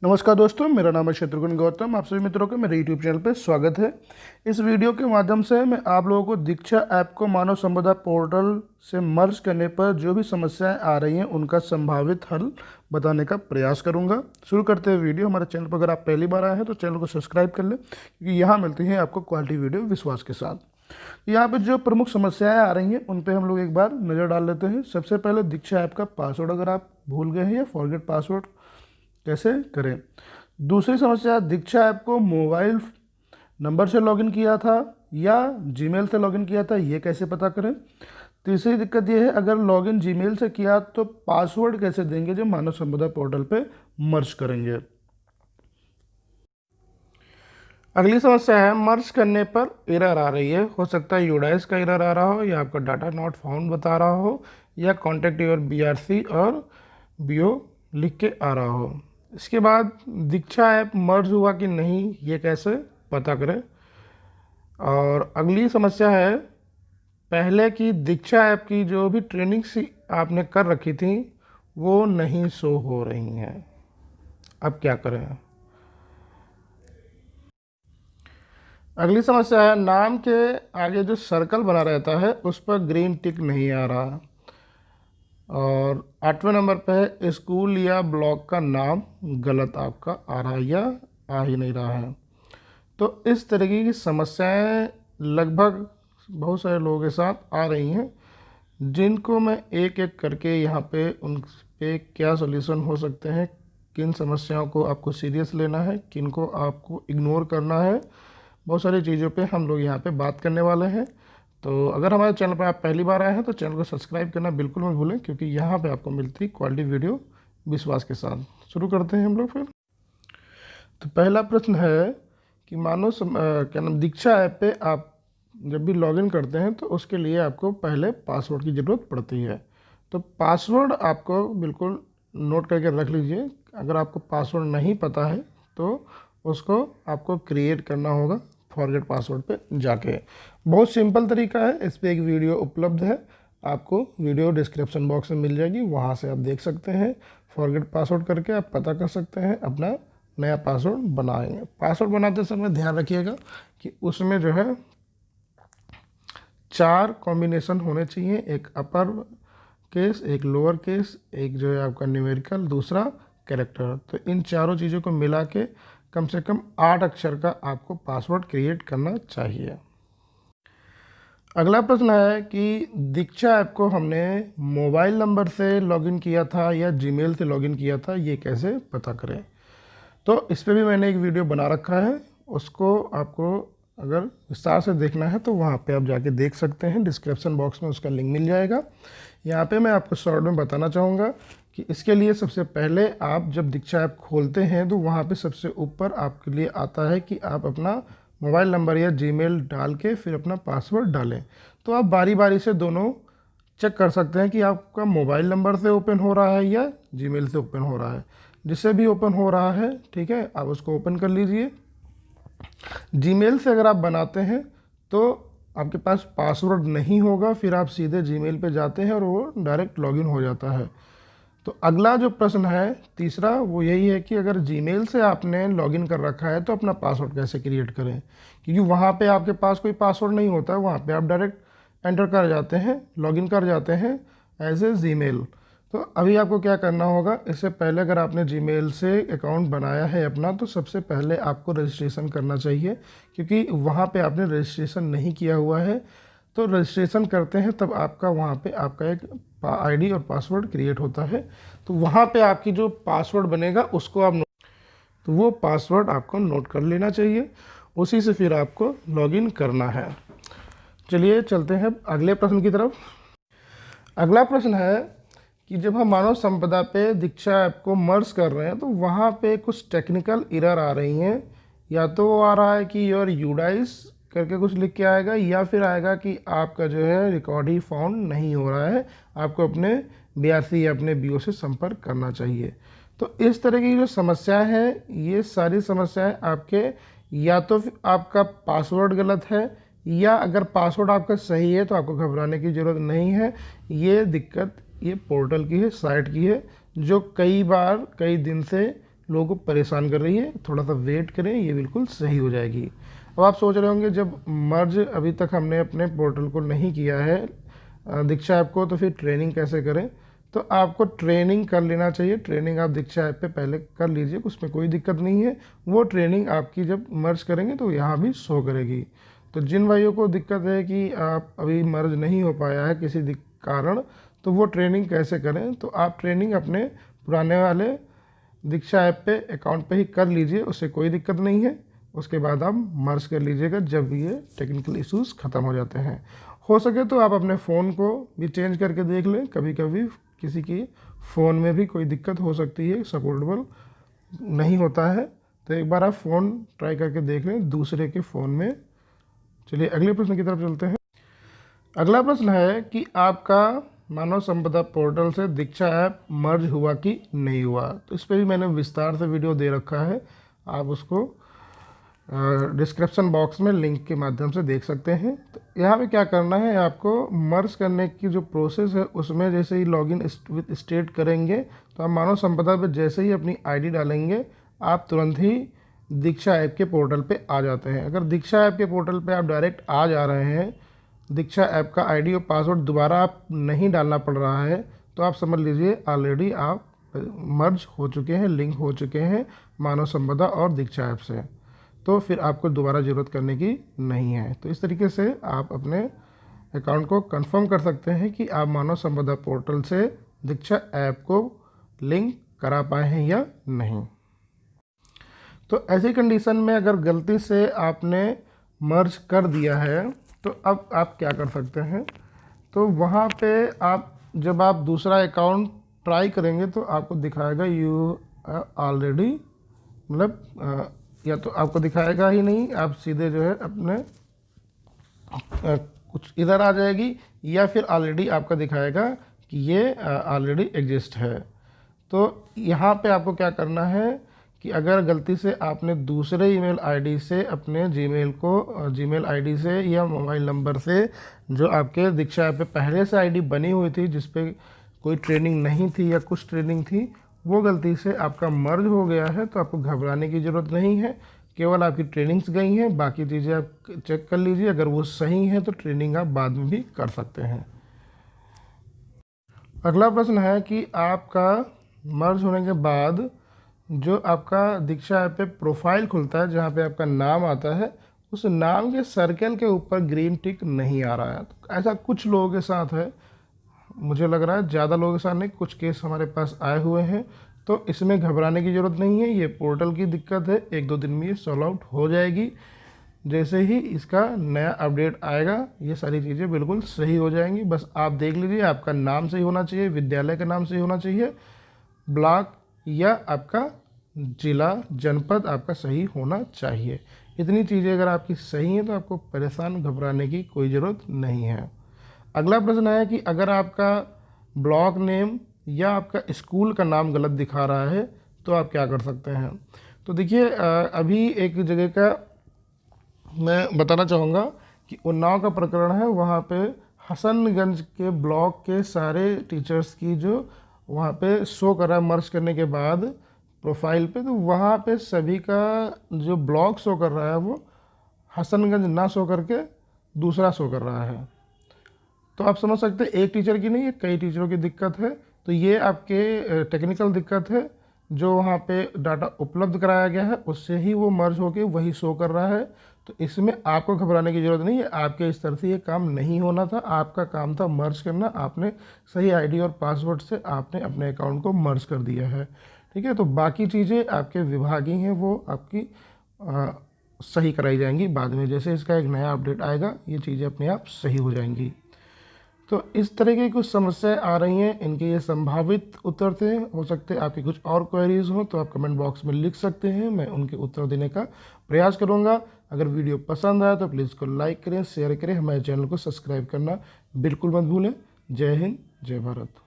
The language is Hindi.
नमस्कार दोस्तों, मेरा नाम है शत्रुघ्न गौतम। आप सभी मित्रों का मेरे YouTube चैनल पर स्वागत है। इस वीडियो के माध्यम से मैं आप लोगों को दीक्षा ऐप को मानव संपदा पोर्टल से मर्ज करने पर जो भी समस्याएं आ रही हैं उनका संभावित हल बताने का प्रयास करूंगा। शुरू करते हैं वीडियो। हमारे चैनल पर अगर आप पहली बार आए हैं तो चैनल को सब्सक्राइब कर लें, क्योंकि यहाँ मिलती हैं आपको क्वालिटी वीडियो विश्वास के साथ। यहाँ पर जो प्रमुख समस्याएँ आ रही हैं उन पर हम लोग एक बार नज़र डाल लेते हैं। सबसे पहले दीक्षा ऐप का पासवर्ड अगर आप भूल गए हैं या फॉरगेट पासवर्ड कैसे करें। दूसरी समस्या, दीक्षा ऐप को मोबाइल नंबर से लॉगिन किया था या जीमेल से लॉगिन किया था, ये कैसे पता करें। तीसरी दिक्कत ये है, अगर लॉगिन जीमेल से किया तो पासवर्ड कैसे देंगे जो मानव संपदा पोर्टल पे मर्ज करेंगे। अगली समस्या है, मर्ज करने पर एरर आ रही है। हो सकता है यूडाइस का एरर आ रहा हो, या आपका डाटा नॉट फाउंड बता रहा हो, या कॉन्टैक्ट योर बीआरसी और बीओ लिख के आ रहा हो। इसके बाद दीक्षा ऐप मर्ज हुआ कि नहीं, ये कैसे पता करें। और अगली समस्या है, पहले की दीक्षा ऐप की जो भी ट्रेनिंग सी आपने कर रखी थी वो नहीं शो हो रही हैं, अब क्या करें। अगली समस्या है, नाम के आगे जो सर्कल बना रहता है उस पर ग्रीन टिक नहीं आ रहा। और 8वें नंबर पे है, स्कूल या ब्लॉक का नाम गलत आपका आ रहा है या आ ही नहीं रहा है। तो इस तरीके की समस्याएं लगभग बहुत सारे लोगों के साथ आ रही हैं, जिनको मैं एक एक करके यहाँ पे उन पे क्या सॉल्यूशन हो सकते हैं, किन समस्याओं को आपको सीरियस लेना है, किन को आपको इग्नोर करना है, बहुत सारी चीज़ों पे हम लोग यहाँ पे बात करने वाले हैं। तो अगर हमारे चैनल पर आप पहली बार आए हैं तो चैनल को सब्सक्राइब करना बिल्कुल मत भूलें, क्योंकि यहाँ पे आपको मिलती है क्वालिटी वीडियो विश्वास के साथ। शुरू करते हैं हम लोग फिर। तो पहला प्रश्न है कि क्या नाम, दीक्षा ऐप पे आप जब भी लॉगिन करते हैं तो उसके लिए आपको पहले पासवर्ड की ज़रूरत पड़ती है। तो पासवर्ड आपको बिल्कुल नोट करके रख लीजिए। अगर आपको पासवर्ड नहीं पता है तो उसको आपको क्रिएट करना होगा फॉरगेट पासवर्ड पे जाके। बहुत सिंपल तरीका है, इस पर एक वीडियो उपलब्ध है, आपको वीडियो डिस्क्रिप्शन बॉक्स में मिल जाएगी, वहाँ से आप देख सकते हैं। फॉरगेट पासवर्ड करके आप पता कर सकते हैं, अपना नया पासवर्ड बनाएंगे। पासवर्ड बनाते समय ध्यान रखिएगा कि उसमें जो है 4 कॉम्बिनेशन होने चाहिए, एक अपर केस, एक लोअर केस, एक जो है आपका न्यूमेरिकल, दूसरा कैरेक्टर। तो इन चारों चीज़ों को मिला के कम से कम 8 अक्षर का आपको पासवर्ड क्रिएट करना चाहिए। अगला प्रश्न है कि दीक्षा ऐप को हमने मोबाइल नंबर से लॉगिन किया था या जीमेल से लॉगिन किया था, ये कैसे पता करें। तो इस पर भी मैंने एक वीडियो बना रखा है, उसको आपको अगर विस्तार से देखना है तो वहाँ पे आप जाके देख सकते हैं, डिस्क्रिप्शन बॉक्स में उसका लिंक मिल जाएगा। यहाँ पे मैं आपको शॉर्ट में बताना चाहूँगा कि इसके लिए सबसे पहले आप जब दीक्षा ऐप खोलते हैं तो वहाँ पे सबसे ऊपर आपके लिए आता है कि आप अपना मोबाइल नंबर या जीमेल डाल के फिर अपना पासवर्ड डालें। तो आप बारी बारी से दोनों चेक कर सकते हैं कि आपका मोबाइल नंबर से ओपन हो रहा है या जीमेल से ओपन हो रहा है। जिससे भी ओपन हो रहा है, ठीक है, आप उसको ओपन कर लीजिए। जीमेल से अगर आप बनाते हैं तो आपके पास पासवर्ड नहीं होगा, फिर आप सीधे जीमेल पे जाते हैं और वो डायरेक्ट लॉगिन हो जाता है। तो अगला जो प्रश्न है तीसरा, वो यही है कि अगर जीमेल से आपने लॉगिन कर रखा है तो अपना पासवर्ड कैसे क्रिएट करें, क्योंकि वहाँ पे आपके पास कोई पासवर्ड नहीं होता है, वहाँ पे आप डायरेक्ट एंटर कर जाते हैं, लॉगिन कर जाते हैं एज ए जीमेल। तो अभी आपको क्या करना होगा, इससे पहले अगर आपने जीमेल से अकाउंट बनाया है अपना तो सबसे पहले आपको रजिस्ट्रेशन करना चाहिए, क्योंकि वहाँ पे आपने रजिस्ट्रेशन नहीं किया हुआ है। तो रजिस्ट्रेशन करते हैं तब आपका वहाँ पे आपका एक आईडी और पासवर्ड क्रिएट होता है। तो वहाँ पे आपकी जो पासवर्ड बनेगा उसको आप तो वो पासवर्ड आपको नोट कर लेना चाहिए, उसी से फिर आपको लॉगिन करना है। चलिए चलते हैं अगले प्रश्न की तरफ। अगला प्रश्न है कि जब हम मानव संपदा पे दीक्षा ऐप को मर्ज कर रहे हैं तो वहाँ पे कुछ टेक्निकल एरर आ रही हैं। या तो वो आ रहा है कि योर यूडाइस करके कुछ लिख के आएगा, या फिर आएगा कि आपका जो है रिकॉर्ड ही फाउंड नहीं हो रहा है, आपको अपने बीआरसी या अपने बीओ से संपर्क करना चाहिए। तो इस तरह की जो समस्याएं हैं, ये सारी समस्याएं आपके या तो आपका पासवर्ड गलत है, या अगर पासवर्ड आपका सही है तो आपको घबराने की ज़रूरत नहीं है। ये दिक्कत ये पोर्टल की है, साइट की है, जो कई बार कई दिन से लोगों को परेशान कर रही है, थोड़ा सा वेट करें, ये बिल्कुल सही हो जाएगी। अब आप सोच रहे होंगे जब मर्ज अभी तक हमने अपने पोर्टल को नहीं किया है दीक्षा ऐप को, तो फिर ट्रेनिंग कैसे करें। तो आपको ट्रेनिंग कर लेना चाहिए। ट्रेनिंग आप दीक्षा ऐप पे पहले कर लीजिए, उसमें कोई दिक्कत नहीं है। वो ट्रेनिंग आपकी जब मर्ज करेंगे तो यहाँ भी शो करेगी। तो जिन भाइयों को दिक्कत है कि आप अभी मर्ज नहीं हो पाया है किसी कारण, तो वो ट्रेनिंग कैसे करें, तो आप ट्रेनिंग अपने पुराने वाले दीक्षा ऐप पे अकाउंट पे ही कर लीजिए, उससे कोई दिक्कत नहीं है। उसके बाद आप मर्ज कर लीजिएगा जब ये टेक्निकल इश्यूज ख़त्म हो जाते हैं। हो सके तो आप अपने फ़ोन को भी चेंज करके देख लें, कभी कभी किसी की फ़ोन में भी कोई दिक्कत हो सकती है, सपोर्टेबल नहीं होता है, तो एक बार आप फ़ोन ट्राई करके देख लें दूसरे के फ़ोन में। चलिए अगले प्रश्न की तरफ चलते हैं। अगला प्रश्न है कि आपका मानव संपदा पोर्टल से दीक्षा ऐप मर्ज हुआ कि नहीं हुआ। तो इस पर भी मैंने विस्तार से वीडियो दे रखा है, आप उसको डिस्क्रिप्शन बॉक्स में लिंक के माध्यम से देख सकते हैं। तो यहाँ पे क्या करना है, आपको मर्ज करने की जो प्रोसेस है उसमें जैसे ही लॉगिन विद स्टेट करेंगे, तो आप मानव संपदा पे जैसे ही अपनी आईडी डालेंगे आप तुरंत ही दीक्षा ऐप के पोर्टल पे आ जाते हैं। अगर दीक्षा ऐप के पोर्टल पे आप डायरेक्ट आ जा रहे हैं, दीक्षा ऐप का आईडी और पासवर्ड दोबारा आप नहीं डालना पड़ रहा है, तो आप समझ लीजिए ऑलरेडी आप मर्ज हो चुके हैं, लिंक हो चुके हैं मानव संपदा और दीक्षा ऐप से, तो फिर आपको दोबारा ज़रूरत करने की नहीं है। तो इस तरीके से आप अपने अकाउंट को कंफर्म कर सकते हैं कि आप मानव संपदा पोर्टल से दीक्षा ऐप को लिंक करा पाए हैं या नहीं। तो ऐसी कंडीशन में अगर गलती से आपने मर्ज कर दिया है, तो अब आप क्या कर सकते हैं, तो वहाँ पे आप जब आप दूसरा अकाउंट ट्राई करेंगे तो आपको दिखाएगा यू ऑलरेडी, मतलब या तो आपको दिखाएगा ही नहीं, आप सीधे जो है अपने कुछ इधर आ जाएगी, या फिर ऑलरेडी आपका दिखाएगा कि ये ऑलरेडी एग्जिस्ट है। तो यहाँ पे आपको क्या करना है कि अगर गलती से आपने दूसरे ईमेल आईडी से अपने जीमेल आईडी से या मोबाइल नंबर से जो आपके दीक्षा ऐप पे पहले से आईडी बनी हुई थी जिस पे कोई ट्रेनिंग नहीं थी या कुछ ट्रेनिंग थी, वो गलती से आपका मर्ज हो गया है, तो आपको घबराने की ज़रूरत नहीं है। केवल आपकी ट्रेनिंग्स गई हैं, बाकी चीज़ें आप चेक कर लीजिए, अगर वो सही है तो ट्रेनिंग आप बाद में भी कर सकते हैं। अगला प्रश्न है कि आपका मर्ज होने के बाद जो आपका दीक्षा ऐप पे प्रोफाइल खुलता है, जहाँ पे आपका नाम आता है, उस नाम के सर्कल के ऊपर ग्रीन टिक नहीं आ रहा है। तो ऐसा कुछ लोगों के साथ है, मुझे लग रहा है ज़्यादा लोगों के साथ नहीं, कुछ केस हमारे पास आए हुए हैं। तो इसमें घबराने की ज़रूरत नहीं है, ये पोर्टल की दिक्कत है, 1-2 दिन में ये सॉल्व आउट हो जाएगी। जैसे ही इसका नया अपडेट आएगा ये सारी चीज़ें बिल्कुल सही हो जाएंगी। बस आप देख लीजिए, आपका नाम सही होना चाहिए, विद्यालय का नाम सही होना चाहिए, ब्लॉक या आपका जिला जनपद आपका सही होना चाहिए। इतनी चीज़ें अगर आपकी सही हैं तो आपको परेशान घबराने की कोई ज़रूरत नहीं है। अगला प्रश्न है कि अगर आपका ब्लॉक नेम या आपका स्कूल का नाम गलत दिखा रहा है तो आप क्या कर सकते हैं। तो देखिए अभी एक जगह का मैं बताना चाहूँगा कि उन्नाव का प्रकरण है, वहाँ पे हसनगंज के ब्लॉक के सारे टीचर्स की जो वहाँ पे शो कर रहा है मर्ज करने के बाद प्रोफाइल पे, तो वहाँ पे सभी का जो ब्लॉक शो कर रहा है वो हसनगंज ना शो करके दूसरा शो कर रहा है। तो आप समझ सकते हैं एक टीचर की नहीं है, कई टीचरों की दिक्कत है। तो ये आपके टेक्निकल दिक्कत है, जो वहाँ पे डाटा उपलब्ध कराया गया है उससे ही वो मर्ज होके वही शो कर रहा है। तो इसमें आपको घबराने की ज़रूरत नहीं है, आपके इस तरह से ये काम नहीं होना था, आपका काम था मर्ज करना, आपने सही आईडी और पासवर्ड से आपने अपने अकाउंट को मर्ज कर दिया है, ठीक है। तो बाकी चीज़ें आपके विभागीय हैं, वो आपकी सही कराई जाएंगी बाद में, जैसे इसका एक नया अपडेट आएगा ये चीज़ें अपने आप सही हो जाएंगी। तो इस तरह की कुछ समस्याएं आ रही हैं, इनके ये संभावित उत्तर थे। हो सकते हैं आपकी कुछ और क्वेरीज हो तो आप कमेंट बॉक्स में लिख सकते हैं, मैं उनके उत्तर देने का प्रयास करूंगा। अगर वीडियो पसंद आया तो प्लीज़ को लाइक करें, शेयर करें, हमारे चैनल को सब्सक्राइब करना बिल्कुल मत भूलें। जय हिंद, जय भारत।